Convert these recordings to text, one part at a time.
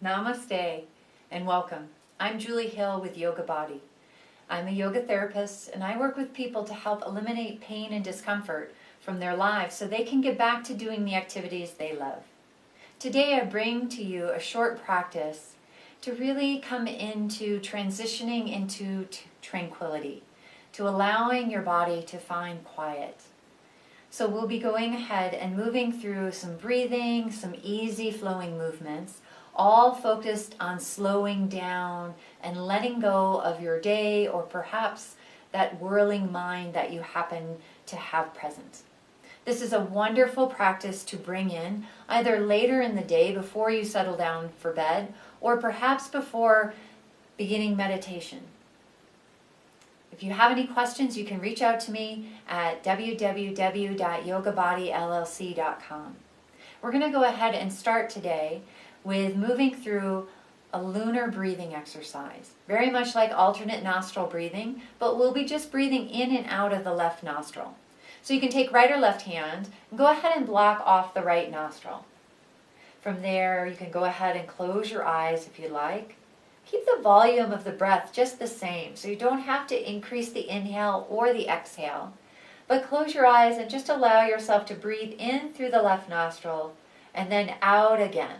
Namaste and welcome. I'm Julie Hill with Yoga Body. I'm a yoga therapist and I work with people to help eliminate pain and discomfort from their lives so they can get back to doing the activities they love. Today I bring to you a short practice to really come into transitioning into tranquility, to allowing your body to find quiet. So we'll be going ahead and moving through some breathing, some easy flowing movements, all focused on slowing down and letting go of your day or perhaps that whirling mind that you happen to have present. This is a wonderful practice to bring in either later in the day before you settle down for bed or perhaps before beginning meditation. If you have any questions, you can reach out to me at www.yogabodylllc.com. We're going to go ahead and start today with moving through a lunar breathing exercise, very much like alternate nostril breathing, but we'll be just breathing in and out of the left nostril. So you can take right or left hand and go ahead and block off the right nostril. From there, you can go ahead and close your eyes if you like. Keep the volume of the breath just the same, so you don't have to increase the inhale or the exhale. But close your eyes and just allow yourself to breathe in through the left nostril and then out again.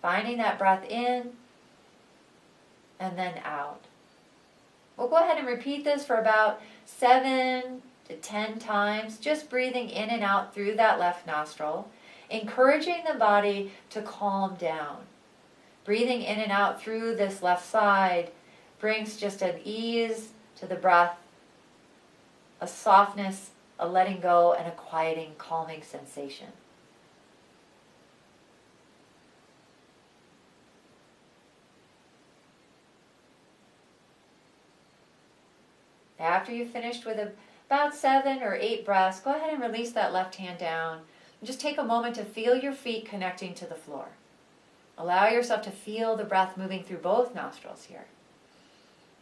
Finding that breath in and then out. We'll go ahead and repeat this for about 7 to 10 times, just breathing in and out through that left nostril, encouraging the body to calm down. Breathing in and out through this left side brings just an ease to the breath, a softness, a letting go, and a quieting, calming sensation. After you've finished with about 7 or 8 breaths, go ahead and release that left hand down. And just take a moment to feel your feet connecting to the floor. Allow yourself to feel the breath moving through both nostrils here.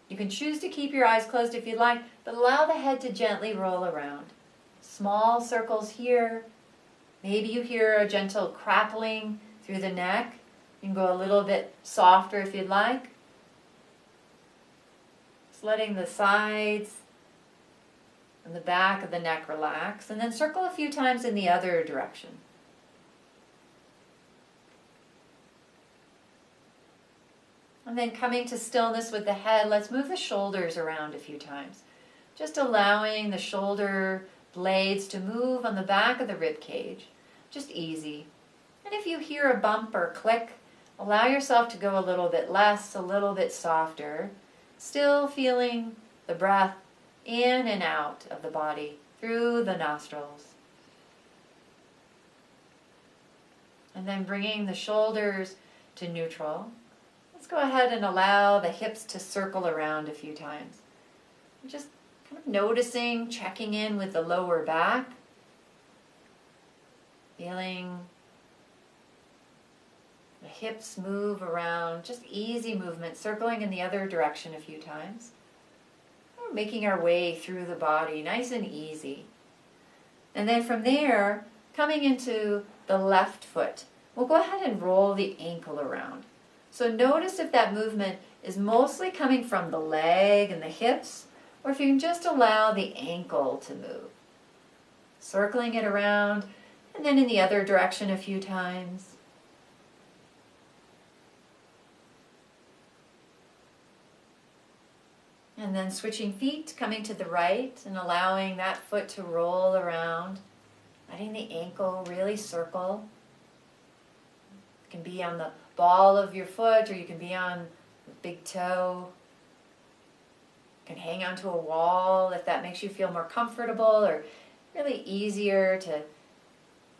You can choose to keep your eyes closed if you like, but allow the head to gently roll around. Small circles here. Maybe you hear a gentle crackling through the neck. You can go a little bit softer if you'd like. Just letting the sides and the back of the neck relax, and then circle a few times in the other direction. And then coming to stillness with the head, let's move the shoulders around a few times. Just allowing the shoulder blades to move on the back of the rib cage. Just easy. And if you hear a bump or click, allow yourself to go a little bit less, a little bit softer. Still feeling the breath in and out of the body through the nostrils. And then bringing the shoulders to neutral. Let's go ahead and allow the hips to circle around a few times. Just kind of noticing, checking in with the lower back. Feeling the hips move around, just easy movement, circling in the other direction a few times. We're making our way through the body, nice and easy. And then from there, coming into the left foot, we'll go ahead and roll the ankle around. So notice if that movement is mostly coming from the leg and the hips, or if you can just allow the ankle to move. Circling it around, and then in the other direction a few times. And then switching feet, coming to the right and allowing that foot to roll around, letting the ankle really circle. It can be on the ball of your foot, or you can be on the big toe. You can hang onto a wall if that makes you feel more comfortable, or really easier to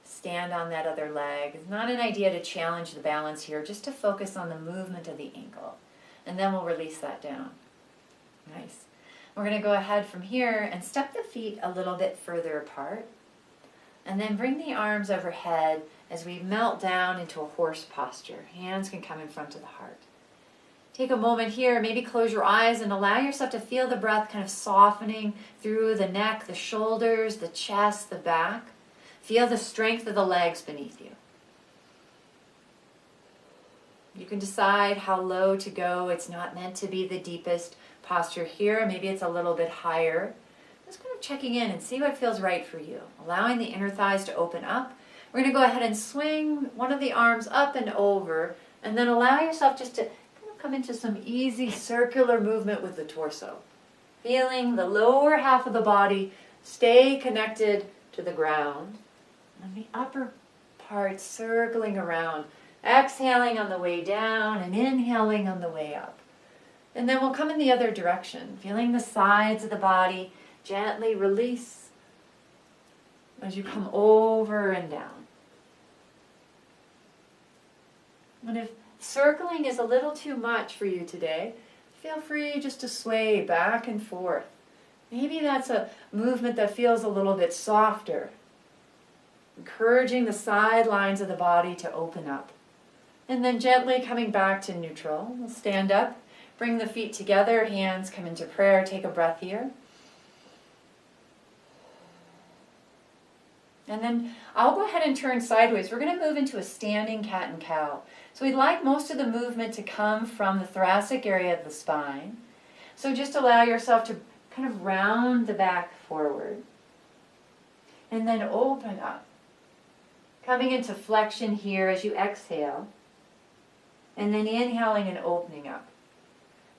stand on that other leg. It's not an idea to challenge the balance here, just to focus on the movement of the ankle. And then we'll release that down. Nice. We're going to go ahead from here and step the feet a little bit further apart. And then bring the arms overhead as we melt down into a horse posture. Hands can come in front of the heart. Take a moment here, maybe close your eyes and allow yourself to feel the breath kind of softening through the neck, the shoulders, the chest, the back. Feel the strength of the legs beneath you. You can decide how low to go. It's not meant to be the deepest posture here. Maybe it's a little bit higher. Just kind of checking in and see what feels right for you. Allowing the inner thighs to open up. We're going to go ahead and swing one of the arms up and over, and then allow yourself just to kind of come into some easy circular movement with the torso. Feeling the lower half of the body stay connected to the ground, and the upper part circling around. Exhaling on the way down and inhaling on the way up. And then we'll come in the other direction, feeling the sides of the body gently release as you come over and down. And if circling is a little too much for you today, feel free just to sway back and forth. Maybe that's a movement that feels a little bit softer, encouraging the sidelines of the body to open up. And then gently coming back to neutral. We'll stand up, bring the feet together, hands come into prayer, take a breath here. And then I'll go ahead and turn sideways. We're going to move into a standing cat and cow. So we'd like most of the movement to come from the thoracic area of the spine. So just allow yourself to kind of round the back forward. And then open up. Coming into flexion here as you exhale. And then inhaling and opening up.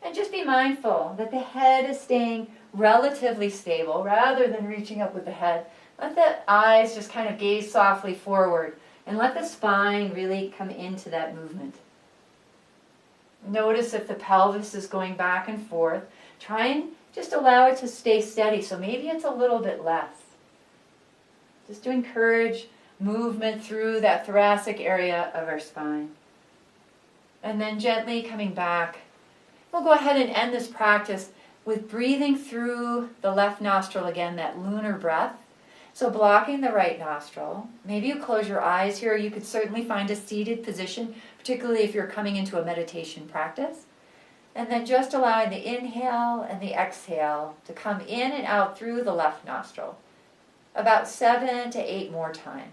And just be mindful that the head is staying relatively stable rather than reaching up with the head. Let the eyes just kind of gaze softly forward and let the spine really come into that movement. Notice if the pelvis is going back and forth. Try and just allow it to stay steady. So maybe it's a little bit less. Just to encourage movement through that thoracic area of our spine. And then gently coming back. We'll go ahead and end this practice with breathing through the left nostril again, that lunar breath. So blocking the right nostril. Maybe you close your eyes here. You could certainly find a seated position, particularly if you're coming into a meditation practice. And then just allowing the inhale and the exhale to come in and out through the left nostril. About 7 to 8 more times.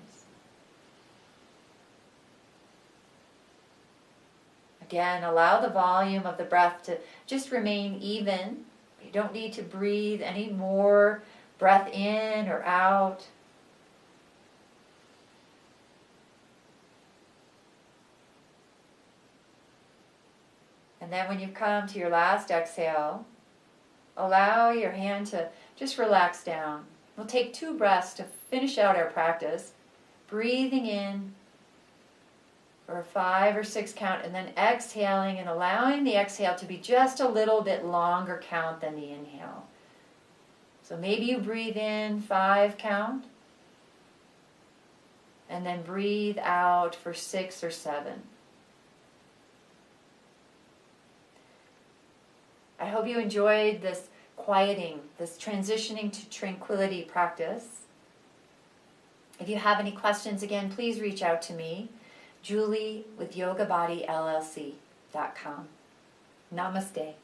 Again, allow the volume of the breath to just remain even. You don't need to breathe any more breath in or out. And then when you come to your last exhale, allow your hand to just relax down. We'll take 2 breaths to finish out our practice. Breathing in for a 5 or 6 count, and then exhaling and allowing the exhale to be just a little bit longer count than the inhale. So maybe you breathe in 5 count, and then breathe out for 6 or 7. I hope you enjoyed this quieting, this transitioning to tranquility practice. If you have any questions, again, please reach out to me. Julie with YogaBodyLLC.com. Namaste.